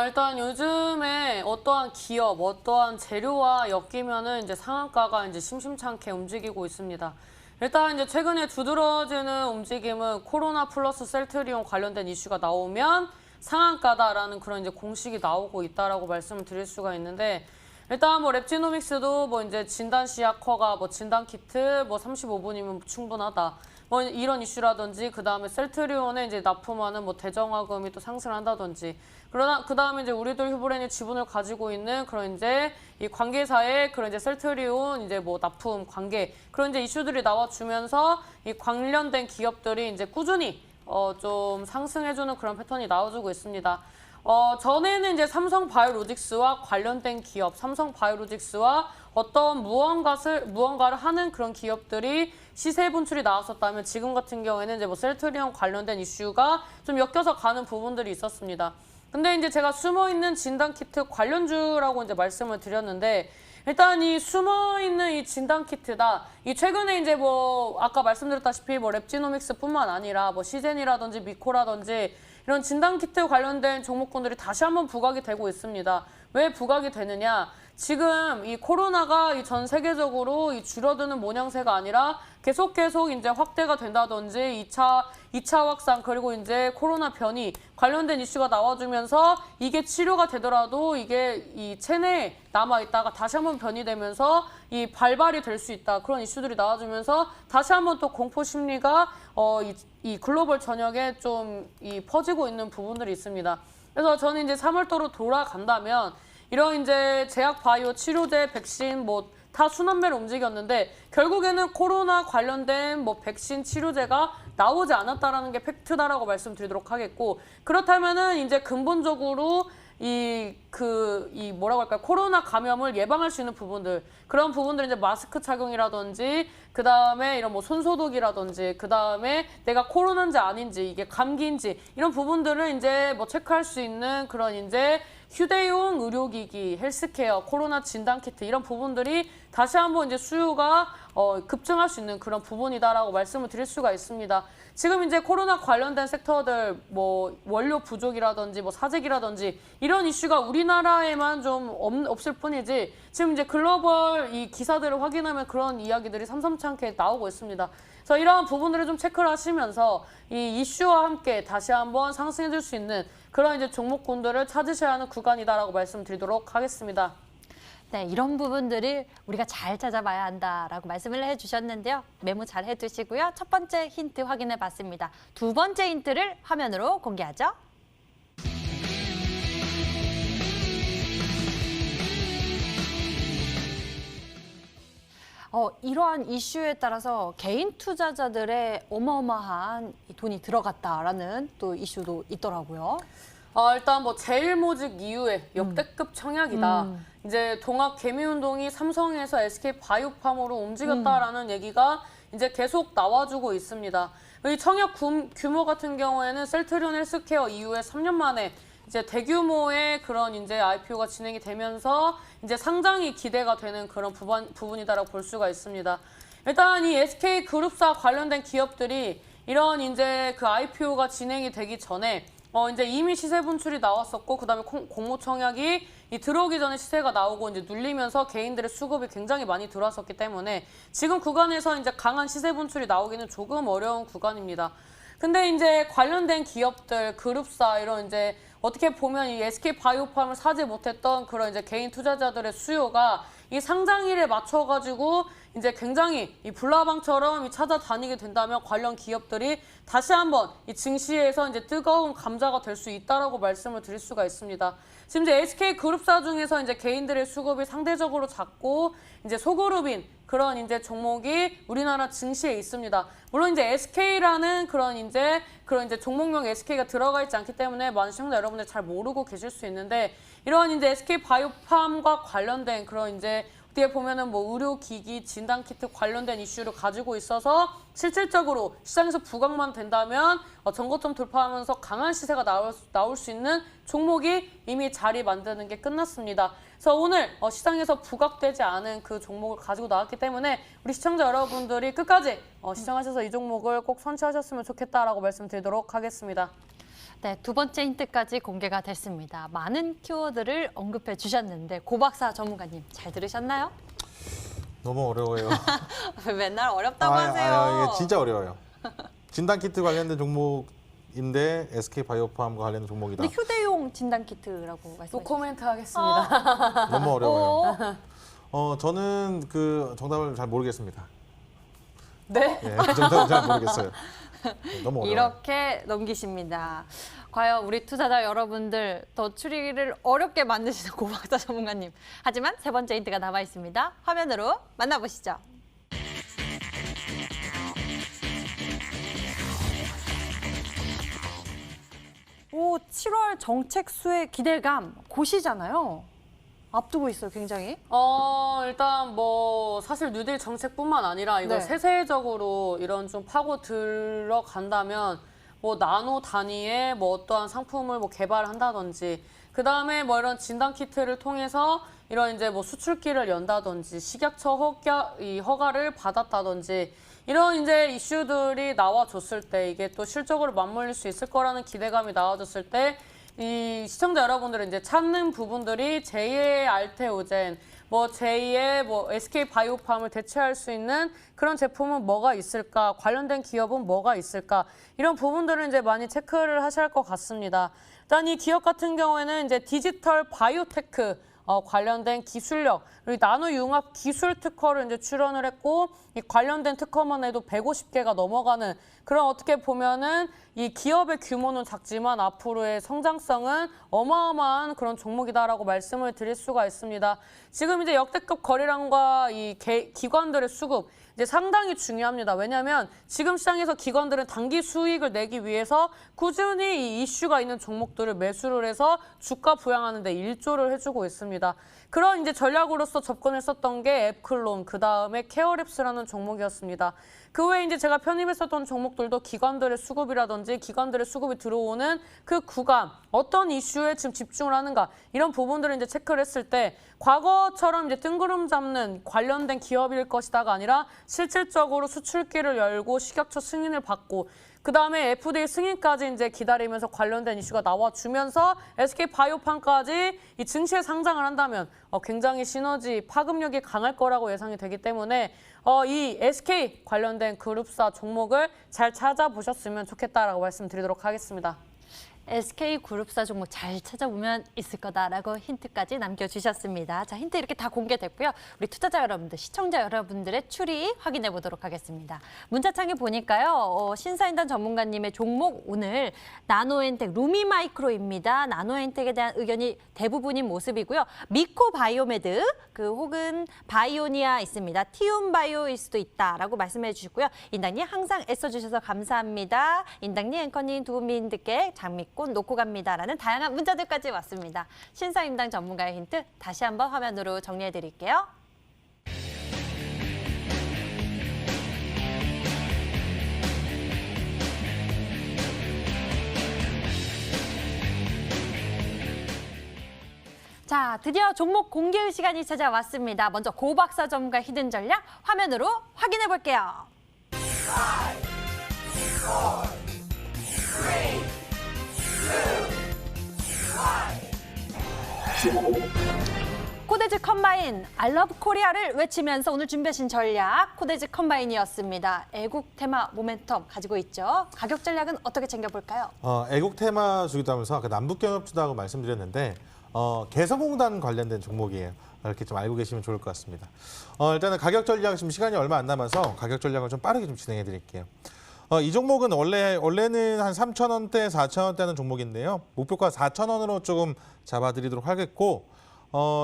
일단 요즘에 어떠한 기업, 어떠한 재료와 엮이면은 이제 상한가가 이제 심심찮게 움직이고 있습니다. 일단 이제 최근에 두드러지는 움직임은 코로나 플러스 셀트리온 관련된 이슈가 나오면 상한가다라는 그런 이제 공식이 나오고 있다라고 말씀을 드릴 수가 있는데, 일단 뭐 랩지노믹스도 뭐 이제 진단 시약허가 뭐 진단 키트 뭐 35분이면 충분하다. 뭐 이런 이슈라든지, 그 다음에 셀트리온에 이제 납품하는 뭐 대정화금이 또 상승한다든지, 그러나 그 다음에 이제 우리들 휴브랜의 지분을 가지고 있는 그런 이제 이 관계사의 그런 이제 셀트리온 이제 뭐 납품 관계, 그런 이제 이슈들이 나와주면서 이 관련된 기업들이 이제 꾸준히 좀 상승해주는 그런 패턴이 나와주고 있습니다. 전에는 이제 삼성바이오로직스와 관련된 기업, 삼성바이오로직스와 어떤 무언가를 하는 그런 기업들이 시세 분출이 나왔었다면, 지금 같은 경우에는 이제 뭐 셀트리온 관련된 이슈가 좀 엮여서 가는 부분들이 있었습니다. 근데 이제 제가 숨어있는 진단키트 관련주라고 이제 말씀을 드렸는데, 일단 이 숨어있는 이 진단키트다. 이 최근에 이제 뭐 아까 말씀드렸다시피 뭐 랩지노믹스뿐만 아니라 뭐 시젠이라든지 미코라든지 이런 진단키트 관련된 종목군들이 다시 한번 부각이 되고 있습니다. 왜 부각이 되느냐? 지금 이 코로나가 이 전 세계적으로 이 줄어드는 모양새가 아니라 계속 이제 확대가 된다든지 2차 확산, 그리고 이제 코로나 변이 관련된 이슈가 나와주면서 이게 치료가 되더라도 이게 이 체내에 남아있다가 다시 한번 변이되면서 이 발발이 될 수 있다. 그런 이슈들이 나와주면서 다시 한번 또 공포 심리가 이 글로벌 전역에 좀 이 퍼지고 있는 부분들이 있습니다. 그래서 저는 이제 3월도로 돌아간다면 이런 이제 제약 바이오 치료제, 백신 뭐 다 순환매로 움직였는데 결국에는 코로나 관련된 뭐 백신 치료제가 나오지 않았다라는 게 팩트다라고 말씀드리도록 하겠고, 그렇다면은 이제 근본적으로 뭐라고 할까요? 코로나 감염을 예방할 수 있는 부분들, 그런 부분들 이제 마스크 착용이라든지, 그 다음에 이런 뭐 손소독이라든지, 그 다음에 내가 코로나인지 아닌지, 이게 감기인지, 이런 부분들을 이제 뭐 체크할 수 있는 그런 이제 휴대용 의료기기, 헬스케어, 코로나 진단키트, 이런 부분들이 다시 한번 이제 수요가 급증할 수 있는 그런 부분이다라고 말씀을 드릴 수가 있습니다. 지금 이제 코로나 관련된 섹터들, 뭐 원료 부족이라든지 뭐 사재기라든지 이런 이슈가 우리나라에만 좀 없을 뿐이지, 지금 이제 글로벌 이 기사들을 확인하면 그런 이야기들이 삼삼치 않게 나오고 있습니다. 그래서 이러한 부분들을 좀 체크를 하시면서 이 이슈와 함께 다시 한번 상승해 줄 수 있는 그런 이제 종목군들을 찾으셔야 하는 구간이다라고 말씀드리도록 하겠습니다. 네, 이런 부분들을 우리가 잘 찾아봐야 한다라고 말씀을 해주셨는데요. 메모 잘 해두시고요. 첫 번째 힌트 확인해 봤습니다. 두 번째 힌트를 화면으로 공개하죠. 이러한 이슈에 따라서 개인 투자자들의 어마어마한 돈이 들어갔다라는 또 이슈도 있더라고요. 일단 뭐 제일모직 이후에 역대급 청약이다. 이제 동학 개미운동이 삼성에서 SK 바이오팜으로 움직였다라는 얘기가 이제 계속 나와주고 있습니다. 이 청약 규모 같은 경우에는 셀트리온 헬스케어 이후에 3년 만에 이제 대규모의 그런 이제 IPO가 진행이 되면서 이제 상장이 기대가 되는 그런 부분이다라고 볼 수가 있습니다. 일단 이 SK 그룹사 관련된 기업들이 이런 이제 그 IPO가 진행이 되기 전에 이제 이미 시세 분출이 나왔었고, 그다음에 공모 청약이 들어오기 전에 시세가 나오고 이제 눌리면서 개인들의 수급이 굉장히 많이 들어왔었기 때문에 지금 구간에서 이제 강한 시세 분출이 나오기는 조금 어려운 구간입니다. 근데 이제 관련된 기업들, 그룹사 이런 이제 어떻게 보면 이 SK 바이오팜을 사지 못했던 그런 이제 개인 투자자들의 수요가 이 상장일에 맞춰가지고 이제 굉장히 이 불나방처럼 찾아다니게 된다면 관련 기업들이 다시 한번 이 증시에서 이제 뜨거운 감자가 될 수 있다라고 말씀을 드릴 수가 있습니다. 지금 이제 SK 그룹사 중에서 이제 개인들의 수급이 상대적으로 작고 이제 소그룹인 그런 이제 종목이 우리나라 증시에 있습니다. 물론 이제 SK라는 그런 이제 종목명 SK가 들어가 있지 않기 때문에 많은 시청자 여러분들 잘 모르고 계실 수 있는데, 이런 이제 SK 바이오팜과 관련된 그런 이제 어떻게 보면은 뭐 의료기기, 진단키트 관련된 이슈를 가지고 있어서 실질적으로 시장에서 부각만 된다면 전고점 돌파하면서 강한 시세가 나올 수 있는 종목이 이미 자리 만드는 게 끝났습니다. 그래서 오늘 시장에서 부각되지 않은 그 종목을 가지고 나왔기 때문에 우리 시청자 여러분들이 끝까지 시청하셔서 이 종목을 꼭 선취하셨으면 좋겠다라고 말씀드리도록 하겠습니다. 네, 두 번째 힌트까지 공개가 됐습니다. 많은 키워드를 언급해 주셨는데 고박사 전문가님 잘 들으셨나요? 너무 어려워요. 맨날 어렵다고 하세요. 이게 진짜 어려워요. 진단키트 관련된 종목인데 SK 바이오팜과 관련된 종목이다. 근데 휴대용 진단키트라고 말씀하셨어요. 노코멘트 하겠습니다. 너무 어려워요. 저는 그 정답을 잘 모르겠습니다. 네? 네, 그 정답을 잘 모르겠어요. 너무 어려워요. 이렇게 넘기십니다. 과연 우리 투자자 여러분들 더 추리를 어렵게 만드시는 고박사 전문가님. 하지만 세 번째 힌트가 남아 있습니다. 화면으로 만나보시죠. 7월 정책 수의 기대감 고시잖아요. 앞두고 있어요, 굉장히. 일단 뭐 사실 뉴딜 정책뿐만 아니라 이거 네. 세세적으로 이런 좀 파고 들어간다면 뭐 나노 단위의 뭐 어떠한 상품을 뭐 개발한다든지, 그 다음에 뭐 이런 진단 키트를 통해서 이런 이제 뭐 수출기를 연다든지, 식약처 허가를 받았다든지, 이런 이제 이슈들이 나와줬을 때 이게 또 실적으로 맞물릴 수 있을 거라는 기대감이 나와줬을 때 이 시청자 여러분들은 이제 찾는 부분들이 제2의 알테오젠, 뭐 제2의 뭐 SK 바이오팜을 대체할 수 있는 그런 제품은 뭐가 있을까, 관련된 기업은 뭐가 있을까, 이런 부분들을 이제 많이 체크를 하셔야 할 것 같습니다. 일단 이 기업 같은 경우에는 이제 디지털 바이오테크 관련된 기술력, 그리고 나노융합 기술 특허를 이제 출원을 했고, 이 관련된 특허만 해도 150개가 넘어가는 그런, 어떻게 보면은 이 기업의 규모는 작지만 앞으로의 성장성은 어마어마한 그런 종목이다라고 말씀을 드릴 수가 있습니다. 지금 이제 역대급 거래량과 이 기관들의 수급, 이제 상당히 중요합니다. 왜냐하면 지금 시장에서 기관들은 단기 수익을 내기 위해서 꾸준히 이 이슈가 있는 종목들을 매수를 해서 주가 부양하는 데 일조를 해주고 있습니다. 그런 이제 전략으로서 접근했었던 게 앱클론, 그 다음에 케어랩스라는 종목이었습니다. 그 외에 이제 제가 편입했었던 종목들도 기관들의 수급이라든지 기관들의 수급이 들어오는 그 구간, 어떤 이슈에 지금 집중을 하는가, 이런 부분들을 이제 체크를 했을 때 과거처럼 이제 뜬구름 잡는 관련된 기업일 것이다가 아니라 실질적으로 수출기를 열고 식약처 승인을 받고, 그 다음에 FDA 승인까지 이제 기다리면서 관련된 이슈가 나와주면서 SK바이오판까지 이 증시에 상장을 한다면 굉장히 시너지, 파급력이 강할 거라고 예상이 되기 때문에 이 SK 관련된 그룹사 종목을 잘 찾아보셨으면 좋겠다라고 말씀드리도록 하겠습니다. SK그룹사 종목 잘 찾아보면 있을 거다라고 힌트까지 남겨주셨습니다. 자, 힌트 이렇게 다 공개됐고요. 우리 투자자 여러분들, 시청자 여러분들의 추리 확인해 보도록 하겠습니다. 문자창에 보니까요. 신사인단 전문가님의 종목 오늘 나노엔텍, 루미마이크로입니다. 나노엔텍에 대한 의견이 대부분인 모습이고요. 미코바이오메드, 혹은 바이오니아 있습니다. 티움바이오일 수도 있다라고 말씀해 주시고요. 인당님 항상 애써주셔서 감사합니다. 인당님, 앵커님, 두분께 장미꽃 놓고 갑니다라는 다양한 문자들까지 왔습니다. 신사임당 전문가의 힌트 다시 한번 화면으로 정리해 드릴게요. 자, 드디어 종목 공개 시간이 찾아왔습니다. 먼저 고박사 전문가 히든 전략 화면으로 확인해 볼게요. 코데즈 컴바인, 알러브 코리아를 외치면서 오늘 준비하신 전략 코데즈 컴바인이었습니다. 애국 테마 모멘텀 가지고 있죠. 가격 전략은 어떻게 챙겨볼까요? 애국 테마 주기도 하면서 아까 남북경협주다고 말씀드렸는데 개성공단 관련된 종목이에요. 이렇게 좀 알고 계시면 좋을 것 같습니다. 일단은 가격 전략, 지금 시간이 얼마 안 남아서 가격 전략을 좀 빠르게 좀 진행해 드릴게요. 이 종목은 원래는 한 3,000원대, 4,000원대 하는 종목인데요. 목표가 4,000원으로 조금 잡아드리도록 하겠고,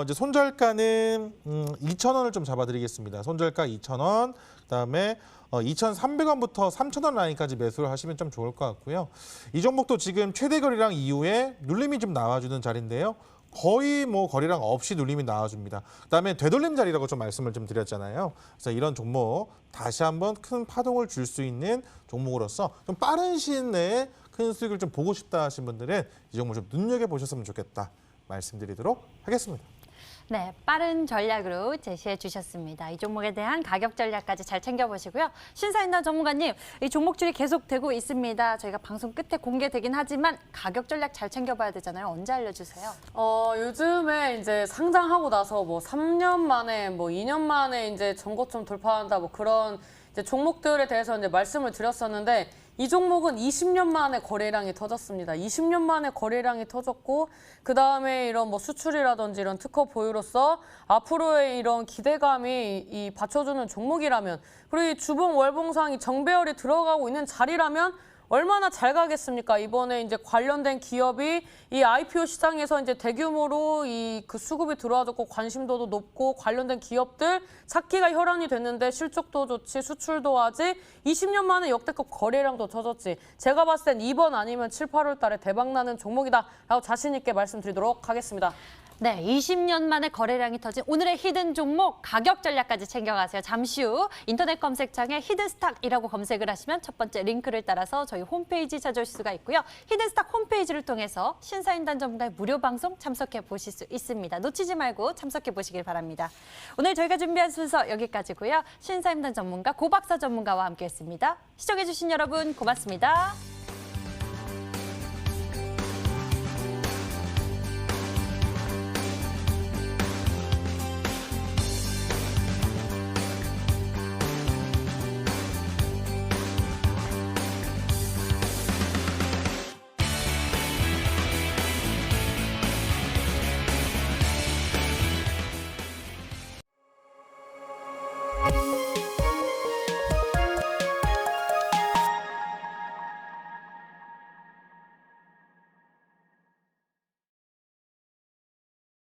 이제 손절가는 2,000원을 좀 잡아드리겠습니다. 손절가 2,000원, 그다음에 2,300원부터 3,000원 라인까지 매수를 하시면 좀 좋을 것 같고요. 이 종목도 지금 최대 거래량 이후에 눌림이 좀 나와주는 자리인데요. 거의 뭐 거래량 없이 눌림이 나와줍니다. 그다음에 되돌림 자리라고 좀 말씀을 좀 드렸잖아요. 그래서 이런 종목 다시 한번 큰 파동을 줄 수 있는 종목으로서 좀 빠른 시일 내에 큰 수익을 좀 보고 싶다 하신 분들은 이 종목 좀 눈여겨보셨으면 좋겠다 말씀드리도록 하겠습니다. 네, 빠른 전략으로 제시해 주셨습니다. 이 종목에 대한 가격 전략까지 잘 챙겨보시고요. 신사인단 전문가님, 이 종목줄이 계속되고 있습니다. 저희가 방송 끝에 공개되긴 하지만 가격 전략 잘 챙겨봐야 되잖아요. 언제 알려주세요? 요즘에 이제 상장하고 나서 뭐 3년 만에, 뭐 2년 만에 이제 전고점 돌파한다, 뭐 그런 이제 종목들에 대해서 이제 말씀을 드렸었는데, 이 종목은 20년 만에 거래량이 터졌습니다. 20년 만에 거래량이 터졌고, 그 다음에 이런 뭐 수출이라든지 이런 특허 보유로서 앞으로의 이런 기대감이 받쳐주는 종목이라면, 그리고 이 주봉 월봉상이 정배열이 들어가고 있는 자리라면 얼마나 잘 가겠습니까? 이번에 이제 관련된 기업이 이 IPO 시장에서 이제 대규모로 그 수급이 들어와줬고 관심도도 높고 관련된 기업들 찾기가 혈안이 됐는데 실적도 좋지, 수출도 하지, 20년 만에 역대급 거래량도 터졌지. 제가 봤을 땐 이번 아니면 7, 8월 달에 대박나는 종목이다라고 자신 있게 말씀드리도록 하겠습니다. 네, 20년 만에 거래량이 터진 오늘의 히든 종목 가격 전략까지 챙겨가세요. 잠시 후 인터넷 검색창에 히든스탁이라고 검색을 하시면 첫 번째 링크를 따라서 저희 홈페이지 찾아오실 수가 있고요. 히든스탁 홈페이지를 통해서 신사임단 전문가의 무료 방송 참석해 보실 수 있습니다. 놓치지 말고 참석해 보시길 바랍니다. 오늘 저희가 준비한 순서 여기까지고요. 신사임단 전문가 고박사 전문가와 함께했습니다. 시청해 주신 여러분 고맙습니다. 네.